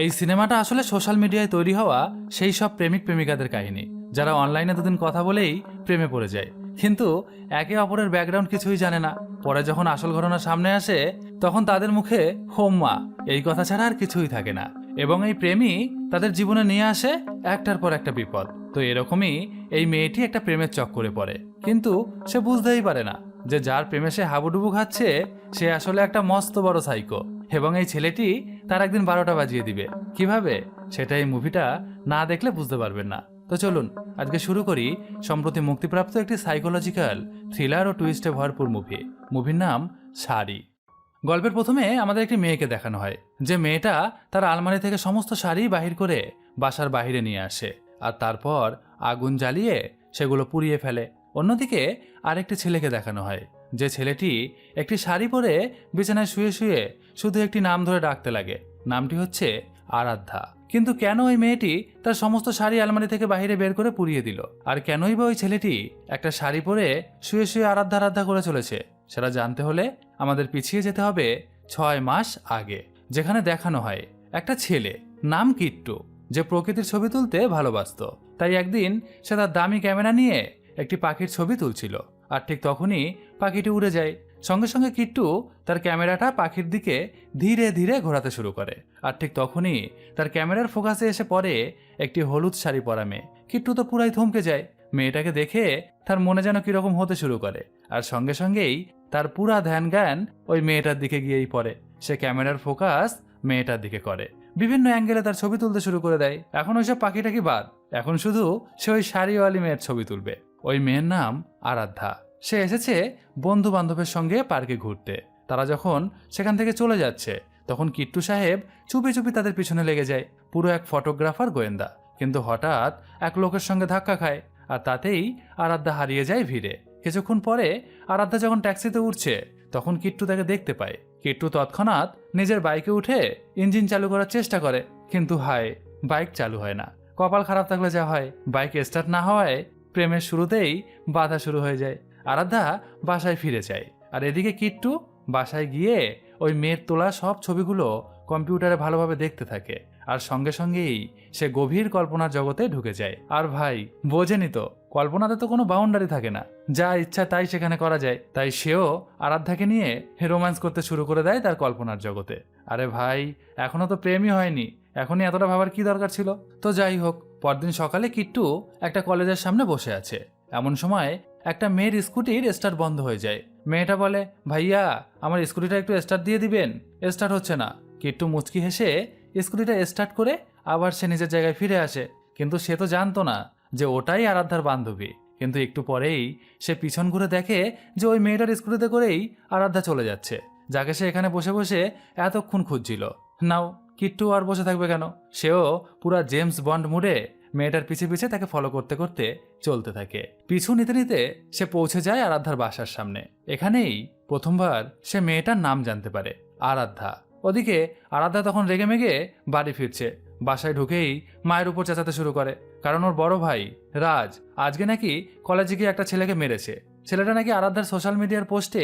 এই সিনেমাটা আসলে সোশ্যাল মিডিয়ায় তৈরি হওয়া সেই সব প্রেমিক প্রেমিকাদের কাহিনী, যারা অনলাইনে দুদিন কথা বলেই প্রেমে পড়ে যায়, কিন্তু একে অপরের ব্যাকগ্রাউন্ড কিছুই জানে না। পরে যখন আসল ঘটনা সামনে আসে, তখন তাদের মুখে হোম্মা এই কথা ছাড়া আর কিছুই থাকে না। এবং এই প্রেমই তাদের জীবনে নিয়ে আসে একটার পর একটা বিপদ। তো এরকমই এই মেয়েটি একটা প্রেমের চক্করে পড়ে, কিন্তু সে বুঝতেই পারে না যে যার প্রেমে সে হাবুডুবু খাচ্ছে সে আসলে একটা মস্ত বড় সাইকো। এবং এই ছেলেটি তার একদিন 12টা বাজিয়ে দিবে। কিভাবে, সেটা এই মুভিটা না দেখলে বুঝতে পারবেন না। তো চলুন আজকে শুরু করি সম্প্রতি মুক্তিপ্রাপ্ত একটি সাইকোলজিক্যাল থ্রিলার ও টুইস্টে ভরপুর মুভির নাম শাড়ি। গল্পের প্রথমে আমাদের একটি মেয়েকে দেখানো হয়, যে মেয়েটা তার আলমারি থেকে সমস্ত শাড়ি বাহির করে বাসার বাহিরে নিয়ে আসে, আর তারপর আগুন জ্বালিয়ে সেগুলো পুড়িয়ে ফেলে। অন্যদিকে আরেকটি ছেলেকে দেখানো হয়, যে ছেলেটি একটি শাড়ি পরে বিছানায় শুয়ে শুয়ে শুধু একটি নাম ধরে ডাকতে লাগে। নামটি হচ্ছে আরাধ্যা। কিন্তু কেন ওই মেয়েটি তার সমস্ত শাড়ি আলমারি থেকে বাইরে বের করে পুড়িয়ে দিল, আর কেনই বা ওই ছেলেটি একটা শাড়ি পরে শুয়ে শুয়ে আরাধ্যা আরাধ্যা করে চলেছে, সেটা জানতে হলে আমাদের পিছিয়ে যেতে হবে 6 মাস আগে, যেখানে দেখানো হয় একটা ছেলে নাম কিট্টু, যে প্রকৃতির ছবি তুলতে ভালোবাসত। তাই একদিন সে তার দামি ক্যামেরা নিয়ে একটি পাখির ছবি তুলছিল, আর ঠিক তখনই পাখিটি উড়ে যায়। সঙ্গে সঙ্গে কিট্টু তার ক্যামেরাটা পাখির দিকে ধীরে ধীরে ঘোরাতে শুরু করে, আর ঠিক তখনই তার ক্যামেরার ফোকাসে এসে পড়ে একটি হলুদ শাড়ি পরা মেয়ে। কিট্টু তো পুরাই থমকে যায়। মেয়েটাকে দেখে তার মনে যেন কিরকম হতে শুরু করে, আর সঙ্গে সঙ্গেই তার পুরা ধ্যান জ্ঞান ওই মেয়েটার দিকে গিয়েই পড়ে। সে ক্যামেরার ফোকাস মেয়েটার দিকে করে, বিভিন্ন অ্যাঙ্গেলে তার ছবি তুলতে শুরু করে দেয়। এখন ওইসব পাখিটাকি বাদ, এখন শুধু সে ওই শাড়িওয়ালি মেয়ের ছবি তুলবে। ওই মেয়ের নাম আরাধ্যা। সে এসেছে বন্ধু বান্ধবের সঙ্গে পার্কে ঘুরতে। তারা যখন সেখান থেকে চলে যাচ্ছে, তখন কিট্টু সাহেব চুপি চুপি তাদের পিছনে লেগে যায়, পুরো এক ফটোগ্রাফার গোয়েন্দা। কিন্তু হঠাৎ এক লোকের সঙ্গে ধাক্কা খায়, আর তাতেই আরাধ্যা হারিয়ে যায় ভিড়ে। কিছুক্ষণ পরে আরাধ্যা যখন ট্যাক্সিতে উঠছে, তখন কিট্টু তাকে দেখতে পায়। কিট্টু তৎক্ষণাৎ নিজের বাইকে উঠে ইঞ্জিন চালু করার চেষ্টা করে, কিন্তু হায়, বাইক চালু হয় না। কপাল খারাপ থাকলে যা হয়, বাইক স্টার্ট না হওয়ায় প্রেমের শুরুতেই বাধা শুরু হয়ে যায়। আরাধ্যা বাসায় ফিরে যায়, আর এদিকে কিট্টু বাসায় গিয়ে ওই মেয়ের তোলা সব ছবিগুলো কম্পিউটারে ভালোভাবে দেখতে থাকে, আর সঙ্গে সঙ্গেই সে গভীর কল্পনার জগতে ঢুকে যায়। আর ভাই, বোঝেনি তো, কল্পনাতে তো কোনো বাউন্ডারি থাকে না, যা ইচ্ছা তাই সেখানে করা যায়। তাই সেও আরাধ্যাকে নিয়ে রোম্যান্স করতে শুরু করে দেয় তার কল্পনার জগতে। আরে ভাই, এখনো তো প্রেমই হয়নি, এখনই এতটা ভাবার কি দরকার ছিল? তো যাই হোক, পরদিন সকালে কিট্টু একটা কলেজের সামনে বসে আছে। এমন সময় একটা মেয়ের স্কুটির স্টার্ট বন্ধ হয়ে যায়। মেয়েটা বলে, ভাইয়া, আমার স্কুটিটা একটু স্টার্ট দিয়ে দিবেন, স্টার্ট হচ্ছে না। কিট্টু মুচকি হেসে স্কুটিটা স্টার্ট করে আবার সে নিজের জায়গায় ফিরে আসে। কিন্তু সে তো জানতো না যে ওটাই আরাধ্যার বান্ধবী। কিন্তু একটু পরেই সে পিছন ঘুরে দেখে যে ওই মেয়েটার স্কুটিতে করেই আরাধ্যা চলে যাচ্ছে, যাকে সে এখানে বসে বসে এতক্ষণ খুঁজছিল। নাও, কিট্টু আর বসে থাকবে কেন? সেও পুরা জেমস বন্ড মুডে মেয়েটার পিছে পিছে তাকে ফলো করতে করতে চলতে থাকে। পিছু নিতে নিতে সে পৌঁছে যায় আরাধ্যার বাসার সামনে। এখানেই প্রথমবার সে মেয়েটার নাম জানতে পারে, আরাধ্যা। ওদিকে আরাধ্যা তখন রেগে মেগে বাড়ি ফিরছে। বাসায় ঢুকেই মায়ের উপর চেঁচাতে শুরু করে, কারণ ওর বড় ভাই রাজ আজকে নাকি কলেজে গিয়ে একটা ছেলেকে মেরেছে। ছেলেটা নাকি আরাধ্যার সোশ্যাল মিডিয়ার পোস্টে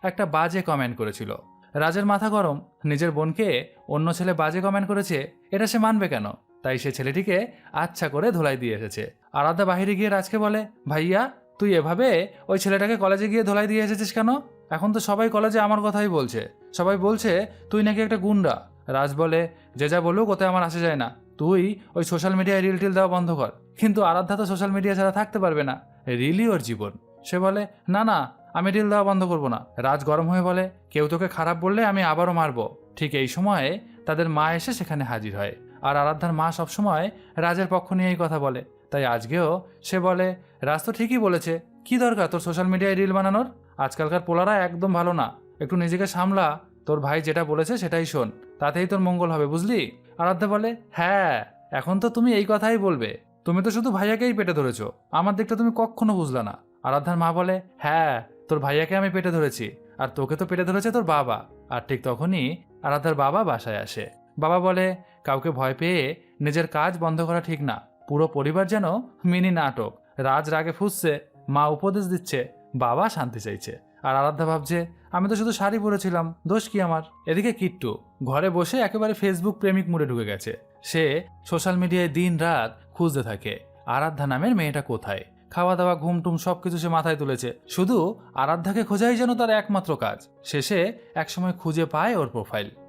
একটা বাজে কমেন্ট করেছিল। রাজের মাথা গরম, নিজের বোনকে অন্য ছেলে বাজে কমেন্ট করেছে, এটা সে মানবে কেন? তাই সে ছেলেটিকে আচ্ছা করে ধোলাই দিয়ে এসেছে। আরাধ্যা বাহিরে গিয়ে রাজকে বলে, ভাইয়া, তুই এভাবে ওই ছেলেটাকে কলেজে গিয়ে ধোলাই দিয়ে এসেছিস কেন? এখন তো সবাই কলেজে আমার কথাই বলছে, সবাই বলছে তুই নাকি একটা গুন্ডা। রাজ বলে, যে যা বলুক ওতে আমার আসে যায় না, তুই ওই সোশ্যাল মিডিয়ায় রিল টিল দেওয়া বন্ধ কর। কিন্তু আরাধ্যা তো সোশ্যাল মিডিয়া ছাড়া থাকতে পারবে না, রিলই ওর জীবন। সে বলে, না না, আমি রিল দেওয়া বন্ধ করবো না। রাজ গরম হয়ে বলে, কেউ তোকে খারাপ বললে আমি আবারও মারবো। ঠিক এই সময়ে তাদের মা এসে সেখানে হাজির হয়, আর আরাধ্যার মা সবসময় রাজের পক্ষ নিয়েই কথা বলে। তাই আজকেও সে বলে, রাজ তো ঠিকই বলেছে, কি দরকার তোর সোশ্যাল মিডিয়ায় রিল বানানোর? আজকালকার পোলারা একদম ভালো না, একটু নিজেকে সামলা, তোর ভাই যেটা বলেছে সেটাই শোন, তাতেই তোর মঙ্গল হবে, বুঝলি? আরাধ্যা বলে, হ্যাঁ, এখন তো তুমি এই কথাই বলবে, তুমি তো শুধু ভাইয়াকেই পেটে ধরেছো, আমার দিকটা তুমি কখনো বুঝলা না। আরাধ্যার মা বলে, হ্যাঁ, তোর ভাইয়াকে আমি পেটে ধরেছি, আর তোকে তো পেটে ধরেছে তোর বাবা। আর ঠিক তখনই আরাধ্যার বাবা বাসায় আসে। বাবা বলে, কাউকে ভয় পেয়ে নিজের কাজ বন্ধ করা ঠিক না, পুরো পরিবার যেন মিনি নাটক। রাজ রাগে ফুঁসছে, মা উপদেশ দিচ্ছে, বাবা শান্তি চাইছে। আর আরাধ্যা ভাবছে আমি তো শুধু শাড়ি পরেছিলাম, দোষ কি আমার। এদিকে কিট্টু ঘরে বসে একেবারে ফেসবুক প্রেমিক মুডে ঢুকে গেছে। সে সোশ্যাল মিডিয়ায় দিন রাত খুঁজতে থাকে আরাধ্যা নামের মেয়েটা কোথায়। খাওয়া দাওয়া ঘুমটুম সবকিছু সে মাথায় তুলেছে, শুধু আরাধ্যাকে খোঁজাই যেন তার একমাত্র কাজ। শেষে একসময় খুঁজে পায় ওর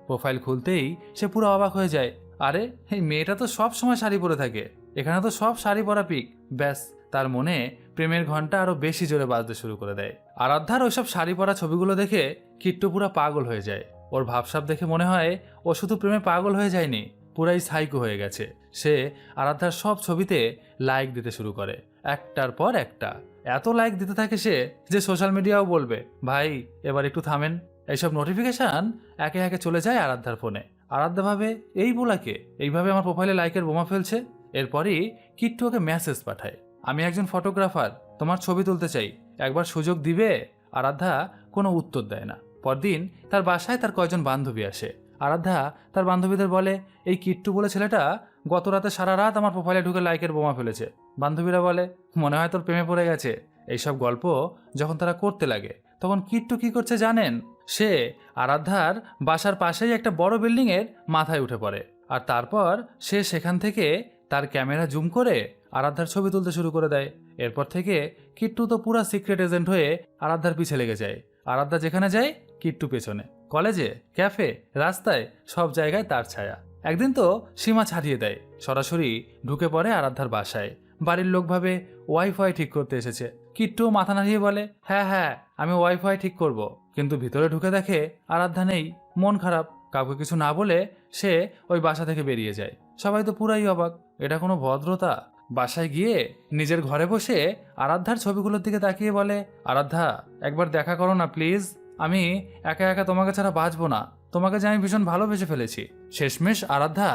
প্রোফাইল খুলতেই সে পুরো অবাক হয়ে যায়। আরে এই মেয়েটা তো সব সময় শাড়ি পরে থাকে, এখানে তো সব শাড়ি পরা পিক। ব্যাস, তার মনে প্রেমের ঘন্টা আরো বেশি জোরে বাজতে শুরু করে দেয়। আরাধ্যার ওইসব শাড়ি পরা ছবিগুলো দেখে কিট্টু পুরা পাগল হয়ে যায়। ওর ভাবসাব দেখে মনে হয় ও শুধু প্রেমে পাগল হয়ে যায়নি, পুরাই সাইকো হয়ে গেছে। সে আরাধ্যার সব ছবিতে লাইক দিতে শুরু করে, একটার পর একটা। এত লাইক দিতে থাকে সে যে সোশ্যাল মিডিয়াও বলবে ভাই এবার একটু থামেন। এইসব নোটিফিকেশন একে একে চলে যায় আরাধ্যার ফোনে। আরাধ্যা ভাবে এই বোলাকে এইভাবে আমার প্রোফাইলে লাইকের বোমা ফেলছে। এরপরই কিট্টু ওকে মেসেজ পাঠায়, আমি একজন ফটোগ্রাফার, তোমার ছবি তুলতে চাই, একবার সুযোগ দিবে। আরাধ্যা কোনো উত্তর দেয় না। পরদিন তার বাসায় তার কয়েকজন বান্ধবী আসে। আরাধ্যা তার বান্ধবীদের বলে এই কিট্টু বলে ছেলেটা গত রাতে সারা রাত আমার প্রোফাইলে ঢুকে লাইকের বোমা ফেলেছে। বান্ধবীরা বলে মনে হয় তোর প্রেমে পড়ে গেছে। এইসব গল্প যখন তারা করতে লাগে তখন কিট্টু কি করছে জানেন? সে আরাধ্যার বাসার পাশেই একটা বড় বিল্ডিং এর মাথায় উঠে পড়ে, আর তারপর সে সেখান থেকে তার ক্যামেরা জুম করে আরাধ্যার ছবি তুলতে শুরু করে দেয়। এরপর থেকে কিট্টু তো পুরা সিক্রেট এজেন্ট হয়ে আরাধ্যার পিছে লেগে যায়। আরাধ্যা যেখানে যায় কিট্টু পেছনে, কলেজে, ক্যাফে, রাস্তায়, সব জায়গায় তার ছায়া। একদিন তো সীমা ছাড়িয়ে দেয়, সরাসরি ঢুকে পড়ে আরাধ্যার বাসায়। বাড়ির লোক ভাবে ওয়াইফাই ঠিক করতে এসেছে। কিট্টু মাথা নাড়িয়ে বলে হ্যাঁ হ্যাঁ আমি ওয়াইফাই ঠিক করব। কিন্তু ভিতরে ঢুকে দেখে আরাধ্যা নেই। মন খারাপ, কাউকে কিছু না বলে সে ওই বাসা থেকে বেরিয়ে যায়। সবাই তো পুরাই অবাক, এটা কোনো ভদ্রতা? বাসায় গিয়ে নিজের ঘরে বসে আরাধ্যার ছবিগুলোর দিকে তাকিয়ে বলে আরাধ্যা একবার দেখা করো না প্লিজ, আমি একা একা তোমাকে ছাড়া বাঁচবো না, তোমাকে যে আমি ভীষণ ভালোবেসে ফেলেছি। শেষমেশ আরাধ্যা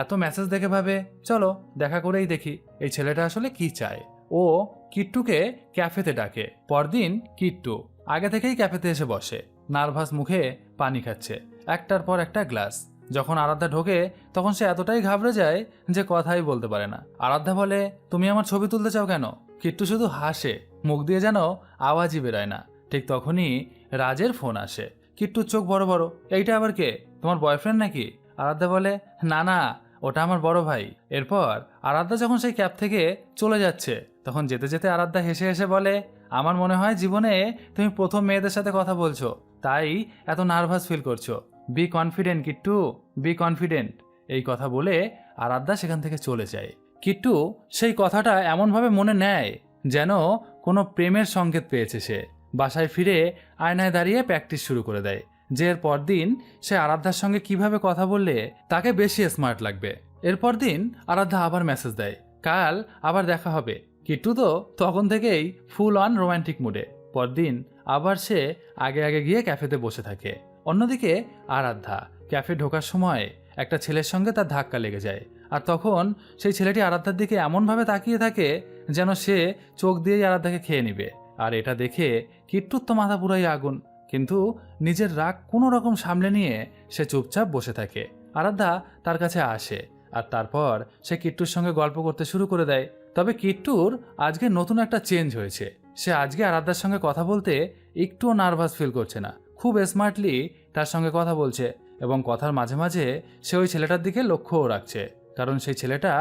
এত মেসেজ দেখে ভাবে চলো দেখা করেই দেখি এই ছেলেটা আসলে কি চায়। ও কিট্টুকে ক্যাফেতে ডাকে। পরদিন কিট্টু আগে থেকেই ক্যাফেতে এসে বসে, নার্ভাস মুখে পানি খাচ্ছে, একটার পর একটা গ্লাস। যখন আরাধ্যা ঢোকে তখন সে এতটাই ঘাবড়ে যায় যে কথাই বলতে পারে না। আরাধ্যা বলে তুমি আমার ছবি তুলতে চাও কেন? কিট্টু শুধু হাসে, মুখ দিয়ে যেন আওয়াজই বেরোয় না। ঠিক তখনই রাজের ফোন আসে। কিট্টুর চোখ বড় বড়, এইটা আবার কে? তোমার বয়ফ্রেন্ড নাকি? আরাধ্যা বলে না না, ওটা আমার বড় ভাই। এরপর আরাধ্যা যখন সেই ক্যাব থেকে চলে যাচ্ছে তখন যেতে যেতে আরাধ্যা হেসে হেসে বলে আমার মনে হয় জীবনে তুমি প্রথম মেয়েদের সাথে কথা বলছো, তাই এত নার্ভাস ফিল করছো। Be confident Kittu, be confident. এই কথা বলে আরাধ্যা সেখান থেকে চলে যায়। কিট্টু সেই কথাটা এমনভাবে মনে নেয় যেন কোনো প্রেমের সংকেত পেয়েছে সে। বাসায় ফিরে আয়নায় দাঁড়িয়ে প্র্যাকটিস শুরু করে দেয় যে এর পরদিন সে আরাধ্যার সঙ্গে কিভাবে কথা বললে তাকে বেশি স্মার্ট লাগবে। এরপর দিন আরাধ্যা আবার মেসেজ দেয় কাল আবার দেখা হবে। কিট্টু তো তখন থেকেই ফুল অন রোমান্টিক মুডে। পরদিন আবার সে আগে আগে গিয়ে ক্যাফেতে বসে থাকে। অন্যদিকে আরাধ্যা ক্যাফে ঢোকার সময় একটা ছেলের সঙ্গে তার ধাক্কা লেগে যায়, আর তখন সেই ছেলেটি আরাধ্যার দিকে এমনভাবে তাকিয়ে থাকে যেন সে চোখ দিয়েই আরাধ্যাকে খেয়ে নিবে। আর এটা দেখে কিট্টুর তো মাথা পুরাই আগুন, কিন্তু নিজের রাগ কোনো রকম সামলে নিয়ে সে চুপচাপ বসে থাকে। আরাধ্যা তার কাছে আসে আর তারপর সে কিট্টুর সঙ্গে গল্প করতে শুরু করে দেয়। তবে কিট্টুর আজকে নতুন একটা চেঞ্জ হয়েছে। সে আজকে আরাধ্যার সঙ্গে কথা বলতে একটুও নার্ভাস ফিল করছে না, খুব স্মার্টলি তার সঙ্গে কথা বলছে এবং কথার মাঝে মাঝে সে ওই ছেলেটার দিকে লক্ষ্যও রাখছে, কারণ সেই ছেলেটা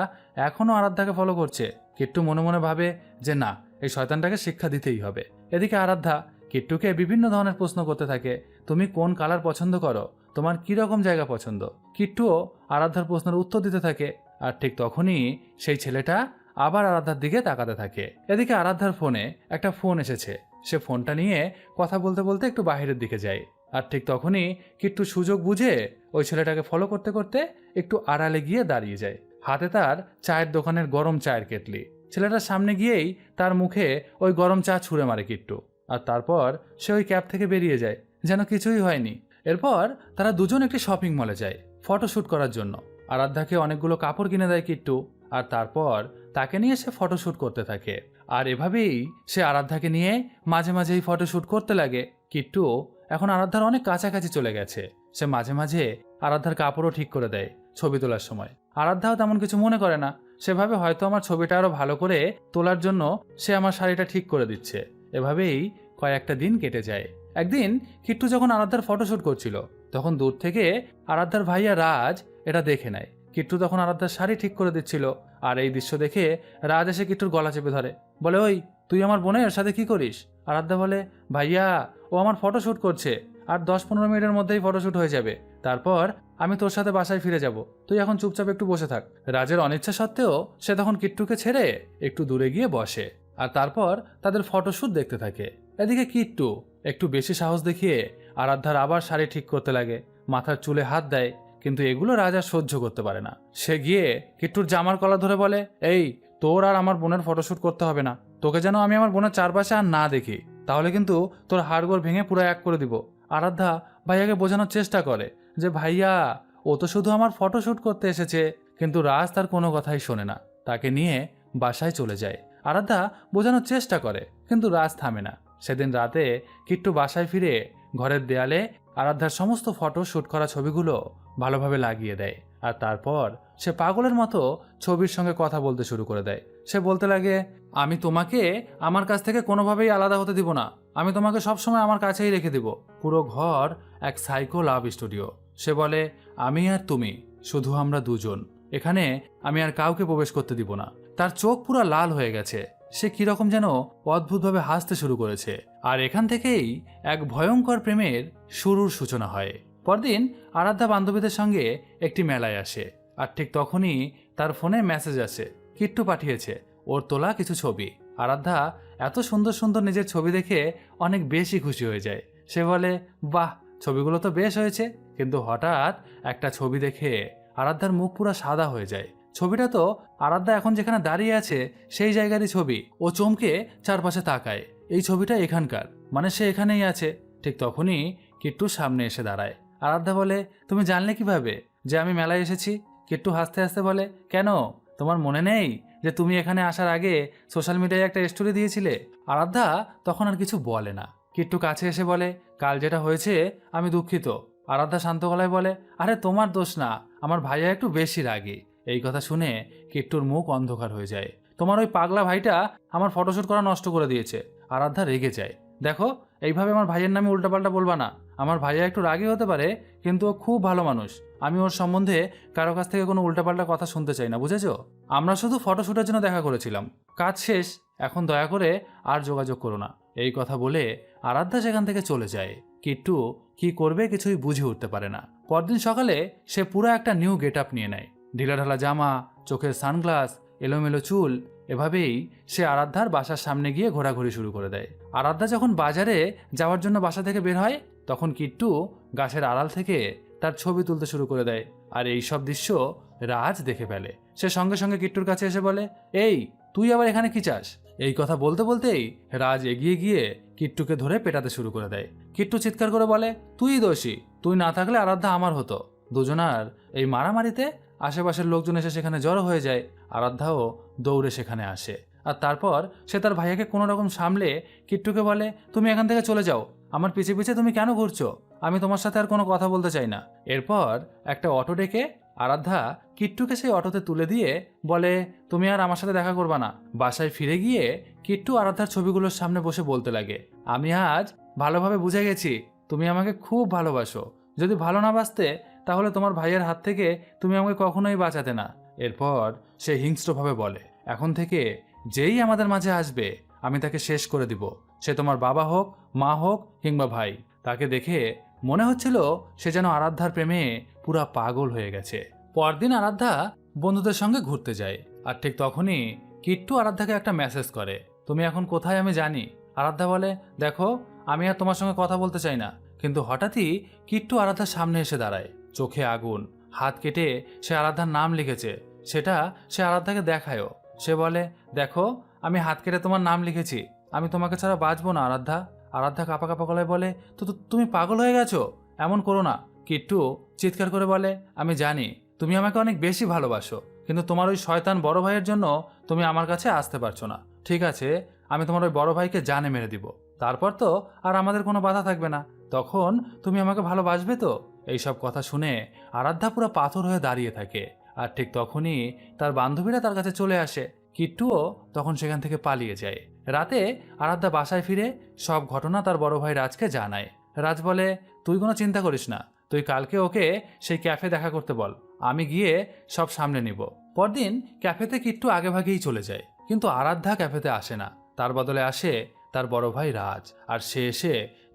এখনও আরাধ্যাকে ফলো করছে। কিট্টু মনে মনে ভাবে যে না, এই শয়তানটাকে শিক্ষা দিতেই হবে। এদিকে আরাধ্যা কিট্টুকে বিভিন্ন ধরনের প্রশ্ন করতে থাকে, তুমি কোন কালার পছন্দ করো, তোমার কি রকম জায়গা পছন্দ। কিট্টুও আরাধ্যার প্রশ্নের উত্তর দিতে থাকে। আর ঠিক তখনই সেই ছেলেটা আবার আরাধ্যার দিকে তাকাতে থাকে। এদিকে আরাধ্যার ফোনে একটা ফোন এসেছে। সে ফোনটা নিয়ে কথা বলতে বলতে একটু বাইরের দিকে যায়। আর ঠিক তখনই কিট্টু সুযোগ বুঝে ওই ছেলেটাকে ফলো করতে করতে একটু আড়ালে গিয়ে দাঁড়িয়ে যায়। হাতে তার চায়ের দোকানের গরম চায়ের কেটলি। ছেলেটার সামনে গিয়েই তার মুখে ওই গরম চা ছুঁড়ে মারে কিট্টু। আর তারপর সে ওই ক্যাব থেকে বেরিয়ে যায় যেন কিছুই হয়নি। এরপর তারা দুজন একটি শপিং মলে যায় ফটোশ্যুট করার জন্য। আরাধ্যাকে অনেকগুলো কাপড় কিনে দেয় কিট্টু, আর তারপর তাকে নিয়ে সে ফটোশ্যুট করতে থাকে। আর এভাবেই সে আরাধ্যাকে নিয়ে মাঝে মাঝেই ফটোশ্যুট করতে লাগে। কিট্টু এখন আরাধ্যার অনেক কাছাকাছি চলে গেছে। সে মাঝে মাঝে আরাধ্যার কাপড়ও ঠিক করে দেয় ছবি তোলার সময়। আরাধ্যাও তেমন কিছু মনে করে না, সেভাবে হয়তো আমার ছবিটা আরো ভালো করে তোলার জন্য সে আমার শাড়িটা ঠিক করে দিচ্ছে। এভাবেই কয়েকটা দিন কেটে যায়। একদিন কিট্টু যখন আরাধ্যার ফটোশ্যুট করছিল তখন দূর থেকে আরাধ্যার ভাইয়া রাজ এটা দেখে নেয়। কিট্টু তখন আরাধ্যার শাড়ি ঠিক করে দিচ্ছিল, আর এই দৃশ্য দেখে রাজ এসে কিট্টুর গলা চেপে ধরে, বলে, ওই তুই আমার বোনের সাথে কি করিস? আরাধ্যা বলে, ভাইয়া ও আমার ফটোশ্যুট করছে, আর 10-15 মিনিটের মধ্যেই ফটোশ্যুট হয়ে যাবে, তারপর আমি তোর সাথে বাসায় ফিরে যাব, তুই এখন চুপচাপ একটু বসে থাক। রাজের অনিচ্ছা সত্ত্বেও সে তখন কিট্টুকে ছেড়ে একটু দূরে গিয়ে বসে, আর তারপর তাদের ফটোশ্যুট দেখতে থাকে। এদিকে কিট্টু একটু বেশি সাহস দেখিয়ে আরাধ্যার আবার শাড়ি ঠিক করতে লাগে, মাথার চুলে হাত দেয়, কিন্তু এগুলো রাজা সহ্য করতে পারে না। সে গিয়ে কিট্টুর জামার কলা ধরে বলে, এই তোর আর আমার বোনের ফটোশ্যুট করতে হবে না, তোকে যেন আমি আমার বোনের চারপাশে আর না দেখি, তাহলে কিন্তু তোর হাড়গোড় ভেঙে পুরো এক করে দিব। আরাধ্যা ভাইয়াকে বোঝানোর চেষ্টা করে যে, ভাইয়া ও তো শুধু আমার ফটোশ্যুট করতে এসেছে, কিন্তু রাজ তার কোনো কথাই শোনে না, তাকে নিয়ে বাসায় চলে যায়। আরাধ্যা বোঝানোর চেষ্টা করে, কিন্তু রাজ থামে না। সেদিন রাতে কিট্টু বাসায় ফিরে ঘরের দেয়ালে আরাধ্যার সমস্ত ফটো শ্যুট করা ছবিগুলো ভালোভাবে লাগিয়ে দেয়, আর তারপর সে পাগলের মতো ছবির সঙ্গে কথা বলতে শুরু করে দেয়। সে বলতে লাগে, আমি তোমাকে আমার কাছ থেকে কোনোভাবেই আলাদা হতে দিব না, আমি তোমাকে সবসময় আমার কাছেই রেখে দিব। পুরো ঘর এক সাইকো লাভ স্টুডিও। সে বলে, আমি আর তুমি, শুধু আমরা দুজন, এখানে আমি আর কাউকে প্রবেশ করতে দিব না। তার চোখ পুরো লাল হয়ে গেছে, সে কিরকম যেন অদ্ভুতভাবে হাসতে শুরু করেছে, আর এখান থেকেই এক ভয়ঙ্কর প্রেমের শুরুর সূচনা হয়। পরদিন আরাধ্যা বান্ধবীদের সঙ্গে একটি মেলায় আসে, আর ঠিক তখনই তার ফোনে মেসেজ আসে, কিট্টু পাঠিয়েছে ওর তোলা কিছু ছবি। আরাধ্যা এত সুন্দর সুন্দর নিজের ছবি দেখে অনেক বেশি খুশি হয়ে যায়। সে বলে, বাহ, ছবিগুলো তো বেশ হয়েছে। কিন্তু হঠাৎ একটা ছবি দেখে আরাধ্যার মুখ পুরো সাদা হয়ে যায়। ছবিটা তো আরাধ্যা এখন যেখানে দাঁড়িয়ে আছে সেই জায়গারই ছবি। ও চমকে চারপাশে তাকায়, এই ছবিটা এখানকার, মানে সে এখানেই আছে। ঠিক তখনই কিট্টু সামনে এসে দাঁড়ায়। আরাধ্যা বলে, তুমি জানলে কিভাবে যে আমি মেলায় এসেছি? কিট্টু হাসতে হাসতে বলে, কেন, তোমার মনে নেই যে তুমি এখানে আসার আগে সোশ্যাল মিডিয়ায় একটা স্টোরি দিয়েছিলে? আরাধ্যা তখন আর কিছু বলে না। কিট্টু কাছে এসে বলে, কাল যেটা হয়েছে আমি দুঃখিত। আরাধ্যা শান্ত গলায় বলে, আরে তোমার দোষ না, আমার ভাইয়া একটু বেশি রাগী। এই কথা শুনে কিট্টুর মুখ অন্ধকার হয়ে যায়। তোমার ওই পাগলা ভাইটা আমার ফটোশ্যুট করা নষ্ট করে দিয়েছে। আরাধ্যা রেগে যায়। দেখো, এইভাবে আমার ভাইয়ের নামে উল্টাপাল্টা বলবা না। আমার ভাইয়া একটু রাগী হতে পারে, কিন্তু ও খুব ভালো মানুষ। আমি ওর সম্বন্ধে কারো কাছ থেকে কোনো উল্টাপাল্টা কথা শুনতে চাই না, বুঝেছো? আমরা শুধু ফটোশ্যুটের জন্য দেখা করেছিলাম, কাজ শেষ, এখন দয়া করে আর যোগাযোগ করো না। এই কথা বলে আরাধ্যা সেখান থেকে চলে যায়। কিট্টু কি করবে কিছুই বুঝে উঠতে পারে না। পরদিন সকালে সে পুরো একটা নিউ গেট আপ নিয়ে নেয়, ঢিলাঢালা জামা, চোখের সানগ্লাস, এলোমেলো চুল। এভাবেই সে আরাধ্যার বাসার সামনে গিয়ে ঘোরাঘুরি শুরু করে দেয়। আরাধ্যা যখন বাজারে যাওয়ার জন্য বাসা থেকে বের হয়, তখন কিট্টু গাছের আড়াল থেকে তার ছবি তুলতে শুরু করে দেয়। আর এই সব দৃশ্য রাজ দেখে ফেলে। সে সঙ্গে সঙ্গে কিট্টুর কাছে এসে বলে, এই তুই আবার এখানে কি চাস? এই কথা বলতে বলতেই রাজ এগিয়ে গিয়ে কিট্টুকে ধরে পেটাতে শুরু করে দেয়। কিট্টু চিৎকার করে বলে, তুই দোষী, তুই না থাকলে আরাধ্যা আমার হতো। দুজনার এই মারামারিতে আশেপাশের লোকজন এসে সেখানে জড়ো হয়ে যায়। আরাধ্যাও দৌড়ে সেখানে আসে, আর তারপর সে তার ভাইয়াকে কোনো রকম সামলে কিট্টুকে বলে, তুমি এখান থেকে চলে যাও, আমার পিছে পিছে তুমি কেন ঘুরছো? আমি তোমার সাথে আর কোনো কথা বলতে চাই না। এরপর একটা অটো ডেকে আরাধ্যা কিট্টুকে সেই অটোতে তুলে দিয়ে বলে, তুমি আর আমার সাথে দেখা করবা না। বাসায় ফিরে গিয়ে কিট্টু আরাধ্যার ছবিগুলোর সামনে বসে বলতে লাগে, আমি আজ ভালোভাবে বুঝে গেছি তুমি আমাকে খুব ভালোবাসো। যদি ভালো না বাসতে তাহলে তোমার ভাইয়ের হাত থেকে তুমি আমাকে কখনোই বাঁচাতে না। এরপর সে হিংস্রভাবে বলে, এখন থেকে যেই আমাদের মাঝে আসবে আমি তাকে শেষ করে দিব, সে তোমার বাবা হোক, মা হোক কিংবা ভাই। তাকে দেখে মনে হচ্ছিল সে যেন আরাধ্যার প্রেমে পুরা পাগল হয়ে গেছে। পরদিন আরাধ্যা বন্ধুদের সঙ্গে ঘুরতে যায়, আর ঠিক তখনই কিট্টু আরাধ্যাকে একটা মেসেজ করে, তুমি এখন কোথায় আমি জানি। আরাধ্যা বলে, দেখো, আমি আর তোমার সঙ্গে কথা বলতে চাই না। কিন্তু হঠাৎই কিট্টু আরাধ্যার সামনে এসে দাঁড়ায়, চোখে আগুন, হাত কেটে সে আরাধ্যার নাম লিখেছে, সেটা সে আরাধ্যাকে দেখায়ও। সে বলে, দেখো, আমি হাত কেটে তোমার নাম লিখেছি, আমি তোমাকে ছাড়া বাঁচবো না আরাধ্যা। আরাধ্যা কাঁপা কাঁপা গলায় বলে, তো তুমি পাগল হয়ে গেছো, এমন করো না। কিট্টু চিৎকার করে বলে, আমি জানি তুমি আমাকে অনেক বেশি ভালোবাসো, কিন্তু তোমার ওই শয়তান বড় ভাইয়ের জন্য তুমি আমার কাছে আসতে পারছো না। ঠিক আছে, আমি তোমার ওই বড় ভাইকে জানে মেরে দিব, তারপর তো আর আমাদের কোনো বাধা থাকবে না, তখন তুমি আমাকে ভালোবাসবে তো? এইসব কথা শুনে আরাধ্যা পুরো পাথর হয়ে দাঁড়িয়ে থাকে। আর ঠিক তখনই তার বান্ধবীরা তার কাছে চলে আসে। কিট্টুও তখন সেখান থেকে পালিয়ে যায়। রাতে আরাধ্যা বাসায় ফিরে সব ঘটনা তার বড় ভাই রাজকে জানায়। রাজ বলে, তুই কোনো চিন্তা করিস না, তুই কালকে ওকে সেই ক্যাফে দেখা করতে বল, আমি গিয়ে সব সামনে নিব। পরদিন ক্যাফেতে কিট্টু আগেভাগেই চলে যায়, কিন্তু আরাধ্যা ক্যাফেতে আসে না। তার বদলে আসে তার বড় ভাই রাজ, আর সে এসে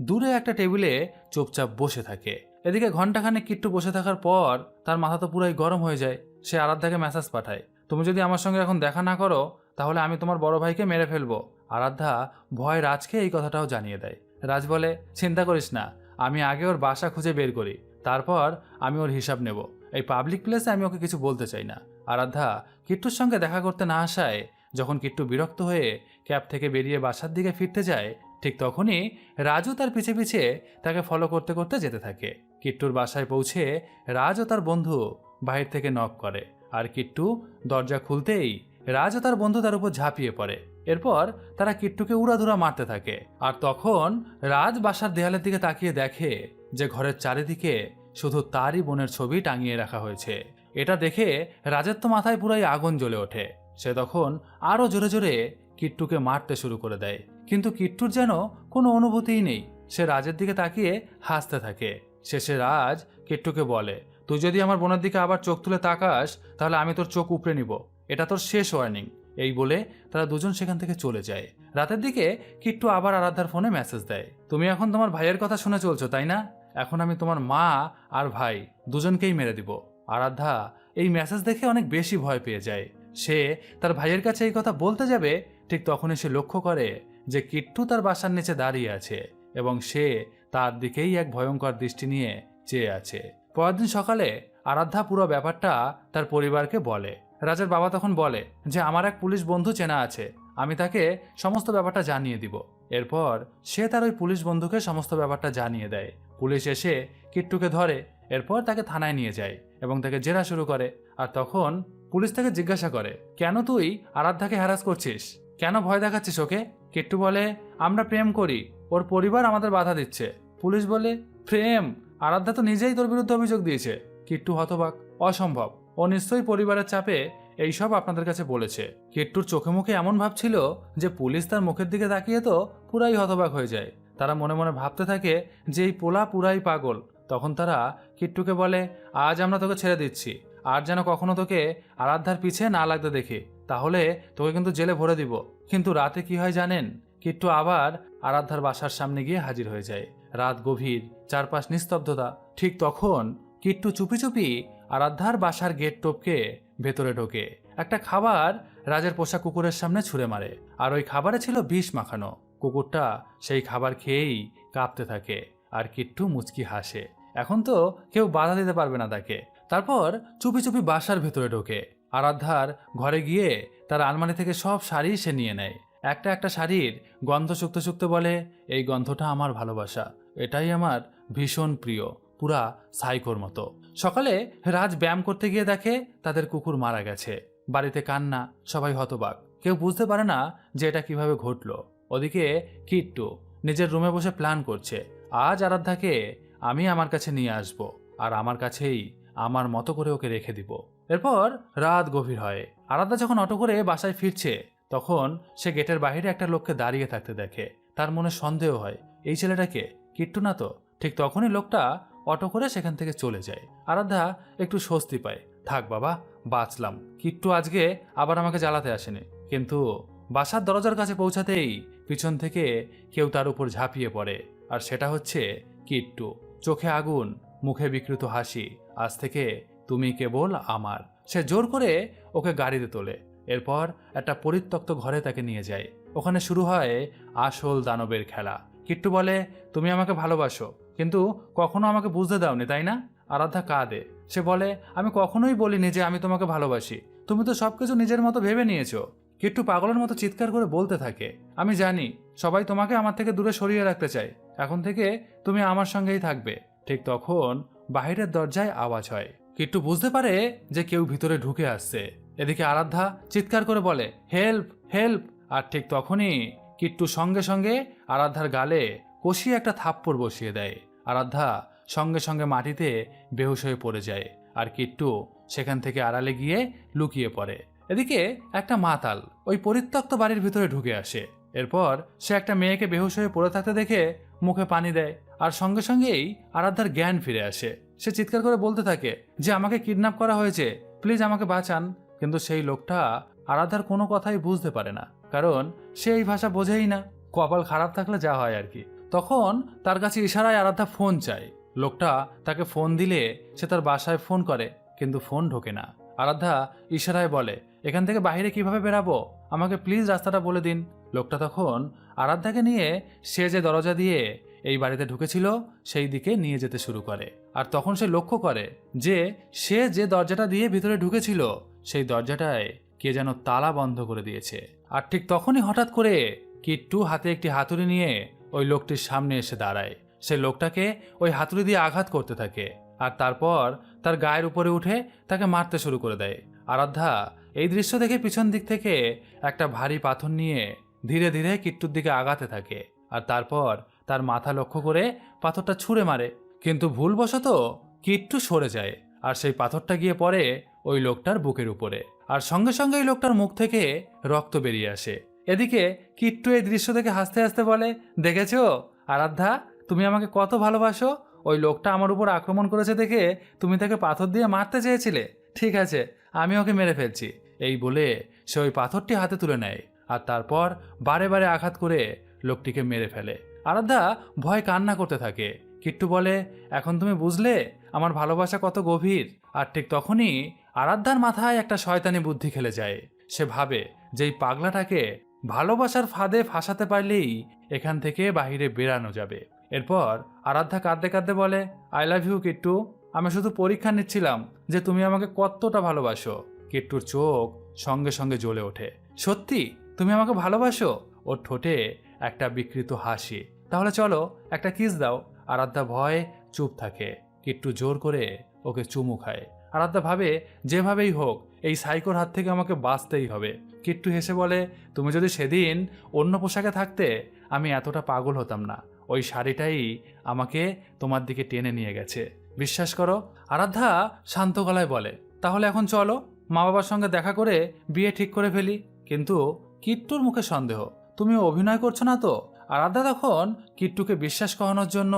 দূরে একটা টেবিলে চুপচাপ বসে থাকে। এদিকে ঘন্টাখানেক কিট্টু বসে থাকার পর তার মাথা তো পুরাই গরম হয়ে যায়। সে আরাধ্যাকে মেসেজ পাঠায়, তুমি যদি আমার সঙ্গে এখন দেখা না করো তাহলে আমি তোমার বড় ভাইকে মেরে ফেলবো। আরাধ্যা ভয় রাজকে এই কথাটাও জানিয়ে দেয়। রাজ বলে, চিন্তা করিস না, আমি আগে ওর বাসা খুঁজে বের করি, তারপর আমি ওর হিসাব নেব। এই পাবলিক প্লেসে আমি ওকে কিছু বলতে চাই না। আরাধ্যা কিট্টুর সঙ্গে দেখা করতে না আসায় যখন কিট্টু বিরক্ত হয়ে ক্যাব থেকে বেরিয়ে বাসার দিকে ফিরতে যায়, ঠিক তখনই রাজু তার পিছে পিছে তাকে ফলো করতে করতে যেতে থাকে। কিট্টুর বাসায় পৌঁছে রাজ ও তার বন্ধু বাহির থেকে নক করে, আর কিট্টু দরজা খুলতেই রাজ ও তার বন্ধু তার উপর ঝাঁপিয়ে পড়ে। এরপর তারা কিট্টুকে উড়াধুরা মারতে থাকে। আর তখন রাজ বাসার দেয়ালের দিকে তাকিয়ে দেখে যে ঘরের চারিদিকে শুধু তারই বোনের ছবি টাঙিয়ে রাখা হয়েছে। এটা দেখে রাজের তো মাথায় পুরাই আগুন জ্বলে ওঠে। সে তখন আরো জোরে জোরে কিট্টুকে মারতে শুরু করে দেয়, কিন্তু কিট্টুর যেন কোনো অনুভূতিই নেই। সে রাজের দিকে তাকিয়ে হাসতে থাকে। শেষে রাজ কিট্টুকে বলে, তুই যদি আমার বোনের দিকে আবার চোখ তুলে তাকাস তাহলে আমি তোর চোখ উপড়ে নিব, এটা তোর শেষ ওয়ার্নিং। এই বলে তারা দুজন সেখান থেকে চলে যায়। রাতের দিকে কিট্টু আবার আরাধ্যার ফোনে মেসেজ দেয়, তুমি এখন তোমার ভাইয়ের কথা শুনে চলছো তাই না? এখন আমি তোমার মা আর ভাই দুজনকেই মেরে দিব। আরাধ্যা এই মেসেজ দেখে অনেক বেশি ভয় পেয়ে যায়। সে তার ভাইয়ের কাছে এই কথা বলতে যাবে, ঠিক তখনই সে লক্ষ্য করে যে কিট্টু তার বাসার নিচে দাঁড়িয়ে আছে এবং সে তার দিকেই এক ভয়ঙ্কর দৃষ্টি নিয়ে চেয়ে আছে। পরের দিন সকালে আরাধ্যা পুরো ব্যাপারটা তার পরিবারকে বলে। রাজের বাবা তখন বলে যে আমার এক পুলিশ বন্ধু চেনা আছে, আমি তাকে সমস্ত ব্যাপারটা জানিয়ে দিব। এরপর সে তার ওই পুলিশ বন্ধুকে সমস্ত ব্যাপারটা জানিয়ে দেয়। পুলিশ এসে কিট্টুকে ধরে, এরপর তাকে থানায় নিয়ে যায় এবং তাকে জেরা শুরু করে। আর তখন পুলিশ তাকে জিজ্ঞাসা করে, কেন তুই আরাধ্যাকে হ্যারাস করছিস, কেন ভয় দেখাচ্ছিস ওকে? কিট্টু বলে, আমরা প্রেম করি, ওর পরিবার আমাদের বাধা দিচ্ছে। পুলিশ বলে, প্রেম? আরাধ্যা তো নিজেই তোর বিরুদ্ধে অভিযোগ দিয়েছে। কিট্টু হতবাক, অসম্ভব, ও নিশ্চয়ই পরিবারের চাপে এইসব আপনাদের কাছে বলেছে। কিট্টুর চোখে মুখে এমন ভাব ছিল যে পুলিশ তার মুখের দিকে তাকিয়ে তো পুরাই হতবাক হয়ে যায়। তারা মনে মনে ভাবতে থাকে যে এই পোলা পুরাই পাগল। তখন তারা কিট্টুকে বলে, আজ আমরা তোকে ছেড়ে দিচ্ছি, আর যেন কখনো তোকে আরাধ্যার পিছে না লাগতে দেখি, তাহলে তোকে কিন্তু জেলে ভরে দিব। কিন্তু রাতে কি হয় জানেন? কিট্টু আবার আরাধ্যার বাসার সামনে গিয়ে হাজির হয়ে যায়। রাত গভীর, চারপাশ নিস্তব্ধতা। ঠিক তখন কিট্টু চুপি চুপি আরাধ্যার বাসার গেট টপকে ভেতরে ঢোকে। একটা খাবার রাজের পোষা কুকুরের সামনে ছুঁড়ে মারে, আর ওই খাবারে ছিল বিষ মাখানো। কুকুরটা সেই খাবার খেয়েই কাঁপতে থাকে, আর কিট্টু মুচকি হাসে। এখন তো কেউ বাধা দিতে পারবে না তাকে। তারপর চুপি চুপি বাসার ভেতরে ঢোকে। আরাধ্যার ঘরে গিয়ে তার আলমারি থেকে সব শাড়ি সে নিয়ে নেয়। একটা একটা শাড়ির গন্ধ শুকতে শুকতে বলে, এই গন্ধটা আমার ভালোবাসা, এটাই আমার ভীষণ প্রিয়, পুরা সাইকোর মতো। সকালে রাজ ব্যায়াম করতে গিয়ে দেখে তাদের কুকুর মারা গেছে। বাড়িতে কান্না, সবাই হতবাক, কেউ বুঝতে পারে না যে এটা কিভাবে ঘটলো। ওদিকে কিট্টু নিজের রুমে বসে প্ল্যান করছে, আজ আরাধ্যাকে আমি আমার কাছে নিয়ে আসব, আর আমার কাছেই আমার মতো করে ওকে রেখে দিব। এরপর রাত গভীর হয়। আরাধ্যা যখন অটো করে বাসায় ফিরছে তখন সে গেটের বাইরে একটা লোককে দাঁড়িয়ে থাকতে দেখে। তার মনে সন্দেহ হয়, এই ছেলেটাকে কিট্টু না তো? ঠিক তখনই লোকটা অটো করে সেখান থেকে চলে যায়। আরাধ্যা একটু স্বস্তি পায়, থাক বাবা, বাঁচলাম, কিট্টু আজকে আবার আমাকে জ্বালাতে আসেনি। কিন্তু বাসার দরজার কাছে পৌঁছাতেই পিছন থেকে কেউ তার উপর ঝাঁপিয়ে পড়ে, আর সেটা হচ্ছে কিট্টু। চোখে আগুন, মুখে বিকৃত হাসি, আজ থেকে তুমি কেবল আমার। সে জোর করে ওকে গাড়িতে তোলে। এরপর একটা পরিত্যক্ত ঘরে তাকে নিয়ে যায়। ওখানে শুরু হয় আসল দানবের খেলা। কিট্টু বলে, তুমি আমাকে ভালোবাসো, কিন্তু কখনো আমাকে বুঝতে দাওনি তাই না? আরাধ্যা কাঁদে। সে বলে, আমি কখনোই বলিনি যে আমি তোমাকে ভালোবাসি, তুমি তো সবকিছু নিজের মতো ভেবে নিয়েছো। কিট্টু পাগলের মতো চিৎকার করে বলতে থাকে, আমি জানি সবাই তোমাকে আমার থেকে দূরে সরিয়ে রাখতে চায়, এখন থেকে তুমি আমার সঙ্গেই থাকবে। ঠিক তখন বাহিরের দরজায় আওয়াজ হয়। কিট্টু বুঝতে পারে যে কেউ ভিতরে ঢুকে আসছে। এদিকে আরাধ্যা চিৎকার করে বলে, হেল্প হেল্প। আর ঠিক তখনই কিট্টু সঙ্গে সঙ্গে আরাধ্যার গালে কষিয়ে একটা থাপ্পড় বসিয়ে দেয়। আরাধ্যা সঙ্গে সঙ্গে মাটিতে বেহুশ হয়ে পড়ে যায়, আর কিট্টু সেখান থেকে আড়ালে গিয়ে লুকিয়ে পড়ে। এদিকে একটা মাতাল ওই পরিত্যক্ত বাড়ির ভিতরে ঢুকে আসে। এরপর সে একটা মেয়েকে বেহুশ হয়ে পড়ে থাকতে দেখে মুখে পানি দেয়, আর সঙ্গে সঙ্গেই আরাধ্যার জ্ঞান ফিরে আসে। সে চিৎকার করে বলতে থাকে যে আমাকে কিডন্যাপ করা হয়েছে, প্লিজ আমাকে বাঁচান। কিন্তু সেই লোকটা আরাধ্যার কোনো কথাই বুঝতে পারে না, কারণ সে এই ভাষা বোঝেই না। কপাল খারাপ থাকলে যা হয় আর কি। তখন তার কাছে ইশারায় আরাধ্যা ফোন চায়। লোকটা তাকে ফোন দিলে সে তার বাসায় ফোন করে, কিন্তু ফোন ঢোকে না। আরাধ্যা ইশারায় বলে, এখান থেকে বাইরে কিভাবে বেরাবো, আমাকে প্লিজ রাস্তাটা বলে দিন। লোকটা তখন আরাধ্যাকে নিয়ে সে যে দরজা দিয়ে এই বাড়িতে ঢুকেছিল সেই দিকে নিয়ে যেতে শুরু করে। আর তখন সে লক্ষ্য করে যে সে যে দরজাটা দিয়ে ভিতরে ঢুকেছিল সেই দরজাটায় কে যেন তালা বন্ধ করে দিয়েছে। আর ঠিক তখনই হঠাৎ করে কিট্টু হাতে একটি হাতুড়ি নিয়ে ওই লোকটির সামনে এসে দাঁড়ায়। সে লোকটাকে ওই হাতুড়ি দিয়ে আঘাত করতে থাকে, আর তারপর তার গায়ের উপরে উঠে তাকে মারতে শুরু করে দেয়। আরাধ্যা এই দৃশ্য দেখে পিছন দিক থেকে একটা ভারী পাথর নিয়ে ধীরে ধীরে কিট্টুর দিকে আগাতে থাকে, আর তারপর তার মাথা লক্ষ্য করে পাথরটা ছুঁড়ে মারে। কিন্তু ভুলবশত কিট্টু সরে যায়, আর সেই পাথরটা গিয়ে পড়ে ওই লোকটার বুকের উপরে, আর সঙ্গে সঙ্গে ওই লোকটার মুখ থেকে রক্ত বেরিয়ে আসে। এদিকে কিট্টু এই দৃশ্য দেখে হাসতে হাসতে বলে, দেখেছো আরাধ্যা, তুমি আমাকে কত ভালোবাসো। ওই লোকটা আমার উপর আক্রমণ করেছে দেখে তুমি তাকে পাথর দিয়ে মারতে চেয়েছিলে, ঠিক আছে আমি ওকে মেরে ফেলছি। এই বলে সে ওই পাথরটি হাতে তুলে নেয়, আর তারপর বারে বারে আঘাত করে লোকটিকে মেরে ফেলে। আরাধ্যা ভয় কান্না করতে থাকে। কিট্টু বলে, এখন তুমি বুঝলে আমার ভালোবাসা কত গভীর। আর ঠিক তখনই আরাধ্যার মাথায় একটা শয়তানি বুদ্ধি খেলে যায়। সে ভাবে যে এই পাগলাটাকে ভালোবাসার ফাঁদে ফাঁসাতে পারলেই এখান থেকে বাহিরে বেরানো যাবে। এরপর আরাধ্যা কাঁদতে কাঁদতে বলে, আই লাভ ইউ কিট্টু, আমি শুধু পরীক্ষা নিচ্ছিলাম যে তুমি আমাকে কতটা ভালোবাসো। কিট্টুর চোখ সঙ্গে সঙ্গে জ্বলে ওঠে, সত্যি তুমি আমাকে ভালোবাসো? ওর ঠোঁটে একটা বিকৃত হাসি। তাহলে চলো একটা কিস দাও। আরাধ্যা ভয়ে চুপ থাকে। কিট্টু জোর করে ওকে চুমু খায়। আরাধ্যা ভাবে যেভাবেই হোক এই সাইকোর হাত থেকে আমাকে বাঁচতেই হবে। কিট্টু হেসে বলে, তুমি যদি সেদিন অন্য পোশাকে থাকতে আমি এতটা পাগল হতাম না। ওই শাড়িটাই আমাকে তোমার দিকে টেনে নিয়ে গেছে, বিশ্বাস করো। আরাধ্যা শান্ত গলায় বলে, তাহলে এখন চলো মা বাবার সঙ্গে দেখা করে বিয়ে ঠিক করে ফেলি। কিন্তু কিট্টুর মুখে সন্দেহ, তুমি অভিনয় করছো না তো? আরাধ্যা তখন কিট্টুকে বিশ্বাস করানোর জন্য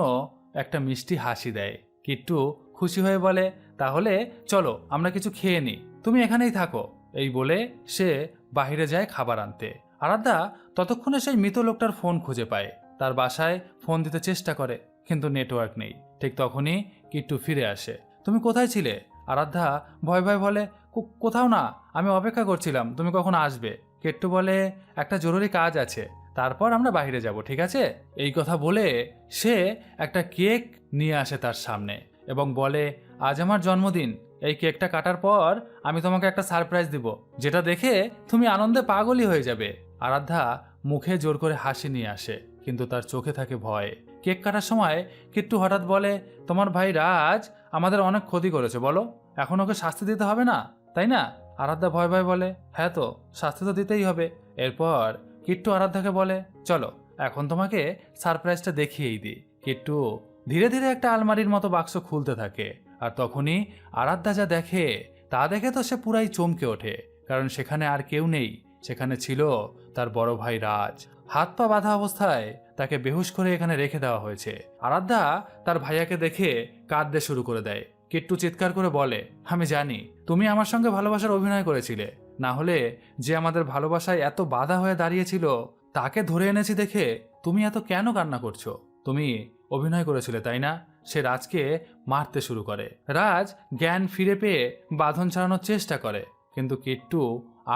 একটা মিষ্টি হাসি দেয়। কিট্টু খুশি হয়ে বলে, তাহলে চলো আমরা কিছু খেয়ে নিই, তুমি এখানেই থাকো। এই বলে সে বাহিরে যায় খাবার আনতে। আরাধ্যা ততক্ষণে সেই মৃত লোকটার ফোন খুঁজে পায়। তার বাসায় ফোন দিতে চেষ্টা করে, কিন্তু নেটওয়ার্ক নেই। ঠিক তখনই কিট্টু ফিরে আসে। তুমি কোথায় ছিলে? আরাধ্যা ভয় ভয় বলে, কোথাও না, আমি অপেক্ষা করছিলাম তুমি কখন আসবে। কিট্টু বলে, একটা জরুরি কাজ আছে, তারপর আমরা বাইরে যাব, ঠিক আছে? এই কথা বলে সে একটা কেক নিয়ে আসে তার সামনে এবং বলে, আজ আমার জন্মদিন, এই কেকটা কাটার পর আমি তোমাকে একটা সারপ্রাইজ দিব, যেটা দেখে তুমি আনন্দে পাগলই হয়ে যাবে। আরাধ্যা মুখে জোর করে হাসি নিয়ে আসে, কিন্তু তার চোখে থাকে ভয়। কেক কাটার সময় কিট্টু হঠাৎ বলে, তোমার ভাই রাজ আমাদের অনেক ক্ষতি করেছে, বলো এখন ওকে শাস্তি দিতে হবে না, তাই না? আরাধ্যা ভয় ভয় বলে, হ্যাঁ তো, শাস্তি তো দিতেই হবে। এরপর কিট্টু আরাধ্যাকে বলে, চলো এখন তোমাকে সারপ্রাইজটা দেখিয়েই দিই। কিট্টু ধীরে ধীরে একটা আলমারির মতো বাক্স খুলতে থাকে, আর তখনই আরাধ্যা যা দেখে তা দেখে তো সে পুরাই চমকে ওঠে, কারণ সেখানে আর কেউ নেই, সেখানে ছিল তার বড় ভাই রাজ। হাত পা বাঁধা অবস্থায় তাকে বেহুশ করে এখানে রেখে দেওয়া হয়েছে। আরাধ্যা তার ভাইয়াকে দেখে কাঁদতে শুরু করে দেয়। কিট্টু চিৎকার করে বলে, আমি জানি তুমি আমার সঙ্গে ভালোবাসার অভিনয় করেছিলে, না হলে যে আমাদের ভালোবাসায় এত বাধা হয়ে দাঁড়িয়েছিল তাকে ধরে এনেছি দেখে তুমি এত কেন কান্না করছো? তুমি অভিনয় করেছিলে তাই না? সে রাজকে মারতে শুরু করে। রাজ জ্ঞান ফিরে পেয়ে বাঁধন ছাড়ানোর চেষ্টা করে, কিন্তু কিট্টু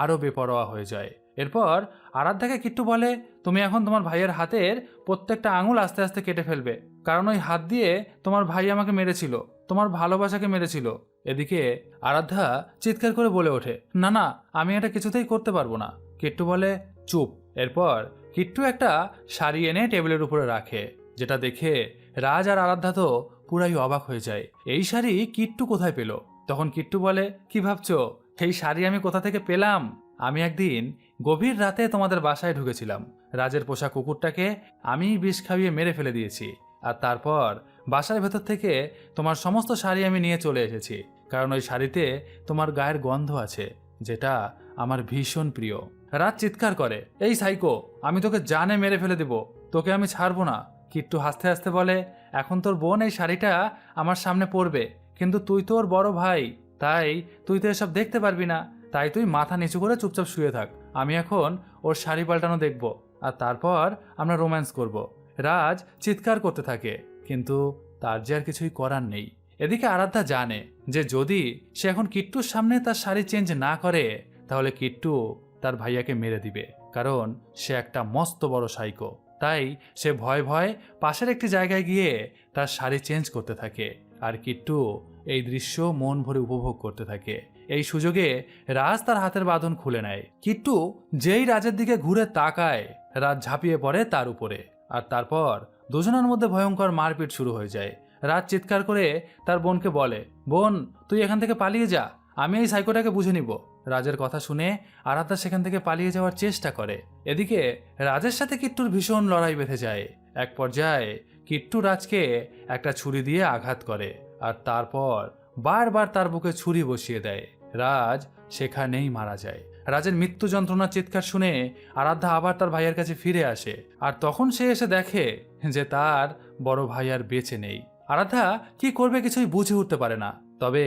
আরো বেপরোয়া হয়ে যায়। এরপর আরাধ্যাকে কিট্টু বলে, তুমি এখন তোমার ভাইয়ের হাতের প্রত্যেকটা আঙুল আস্তে আস্তে কেটে ফেলবে, কারণ ওই হাত দিয়ে তোমার ভাই আমাকে মেরেছিল, তোমার ভালোবাসাকে মেরেছিল। এদিকে আরাধ্যা চিৎকার করে বলে ওঠে, না না, আমি এটা কিছুতেই করতে পারবো না। কিট্টু বলে, চুপ। এরপর কিট্টু একটা শাড়ি এনে টেবিলের উপরে রাখে, যেটা দেখে রাজ আর আরাধ্যা তো পুরাই অবাক হয়ে যায়। এই শাড়ি কিট্টু কোথায় পেল? তখন কিট্টু বলে, কি ভাবছো এই শাড়ি আমি কোথা থেকে পেলাম? আমি একদিন গভীর রাতে তোমাদের বাসায় ঢুকেছিলাম, রাজের পোষা কুকুরটাকে আমি বিষ খাইয়ে মেরে ফেলে দিয়েছি, আর তারপর বাসার ভেতর থেকে তোমার সমস্ত শাড়ি আমি নিয়ে চলে এসেছি, কারণ ওই শাড়িতে তোমার গায়ের গন্ধ আছে, যেটা আমার ভীষণ প্রিয়। রাজ চিৎকার করে, এই সাইকো, আমি তোকে জানে মেরে ফেলে দেব, তোকে আমি ছাড়বো না। কিট্টু হাসতে হাসতে বলে, এখন তোর বোন এই শাড়িটা আমার সামনে পরবে, কিন্তু তুই তো ওর বড় ভাই, তাই তুই তো এসব দেখতে পারবি না, তাই তুই মাথা নিচু করে চুপচাপ শুয়ে থাক। আমি এখন ওর শাড়ি পাল্টানো দেখব, আর তারপর আমরা রোম্যান্স করব। রাজ চিৎকার করতে থাকে, কিন্তু তার যে আর কিছুই করার নেই। এদিকে আরাধ্যা জানে যে যদি সে এখন কিট্টুর সামনে তার শাড়ি চেঞ্জ না করে, তাহলে কিট্টু তার ভাইয়াকে মেরে দিবে, কারণ সে একটা মস্ত বড় সাইকো। তাই সে ভয় ভয় পাশের একটি জায়গায় গিয়ে তার শাড়ি চেঞ্জ করতে থাকে, আর কিট্টু এই দৃশ্য মন ভরে উপভোগ করতে থাকে। এই সুযোগে রাজ তার হাতের বাঁধন খুলে নেয়। কিট্টু যেই রাজের দিকে ঘুরে তাকায়, রাজ ঝাঁপিয়ে পড়ে তার উপরে, আর তারপর দুজনের মধ্যে ভয়ঙ্কর মারপিট শুরু হয়ে যায়। রাজ চিৎকার করে তার বোনকে বলে, বোন তুই এখান থেকে পালিয়ে যা, আমি এই সাইকোটাকে বুঝে নিব। রাজের কথা শুনে আরাধ্যা সেখান থেকে পালিয়ে যাওয়ার চেষ্টা করে। এদিকে রাজের সাথে কিট্টুর ভীষণ লড়াই বেঁধে যায়। এক পর্যায়ে কিট্টু রাজকে একটা ছুরি দিয়ে আঘাত করে, আর তারপর বারবার তার বুকে ছুরি বসিয়ে দেয়। রাজ সেখানেই মারা যায়। রাজের মৃত্যু যন্ত্রণার চিৎকার শুনে আরাধ্যা আবার তার ভাইয়ের কাছে ফিরে আসে, আর তখন সে এসে দেখে যে তার বড় ভাই আর বেঁচে নেই। আরাধ্যা কি করবে কিছুই বুঝে উঠতে পারে না, তবে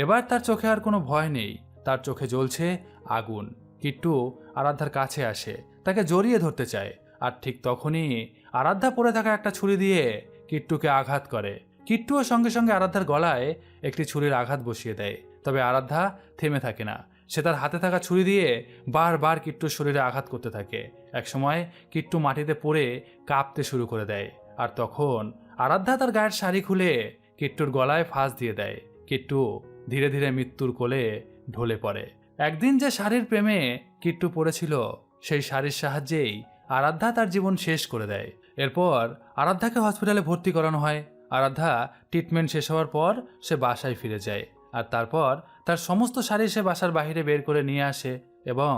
এবার তার চোখে আর কোনো ভয় নেই, তার চোখে জ্বলছে আগুন। কিট্টু আরাধ্যার কাছে আসে, তাকে জড়িয়ে ধরতে চায়, আর ঠিক তখনই আরাধ্যা পড়ে থাকা একটা ছুরি দিয়ে কিট্টুকে আঘাত করে। কিট্টুও সঙ্গে সঙ্গে আরাধ্যার গলায় একটি ছুরির আঘাত বসিয়ে দেয়, তবে আরাধ্যা থেমে থাকে না। সে তার হাতে থাকা ছুরি দিয়ে বারবার কিট্টুর শরীরে আঘাত করতে থাকে। একসময় কিট্টু মাটিতে পড়ে কাঁপতে শুরু করে দেয়, আর তখন আরাধ্যা তার গায়ের শাড়ি খুলে কিট্টুর গলায় ফাঁস দিয়ে দেয়। কিট্টু ধীরে ধীরে মৃত্যুর কোলে ঢলে পড়ে। একদিন যে শাড়ির প্রেমে কিট্টু পড়েছিল, সেই শাড়ির সাহায্যেই আরাধ্যা তার জীবন শেষ করে দেয়। এরপর আরাধ্যাকে হসপিটালে ভর্তি করানো হয়। আরাধ্যা ট্রিটমেন্ট শেষ হওয়ার পর সে বাসায় ফিরে যায়, আর তারপর তার সমস্ত শাড়ি সে বাসার বাইরে বের করে নিয়ে আসে এবং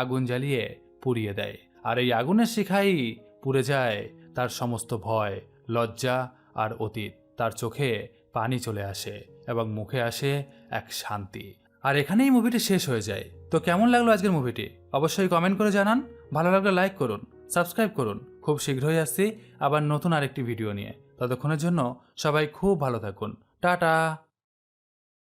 আগুন জ্বালিয়ে পুড়িয়ে দেয়। আর এই আগুনের শিখাই পুড়ে যায় তার সমস্ত ভয়, লজ্জা আর অতীত। তার চোখে পানি চলে আসে এবং মুখে আসে এক শান্তি। আর এখানেই মুভিটি শেষ হয়ে যায়। তো কেমন লাগলো আজকের মুভিটি অবশ্যই কমেন্ট করে জানান। ভালো লাগলে লাইক করুন, সাবস্ক্রাইব করুন। খুব শীঘ্রই আসছি আবার নতুন আরেকটি ভিডিও নিয়ে। ততক্ষণের জন্য সবাই খুব ভালো থাকুন। টাটা।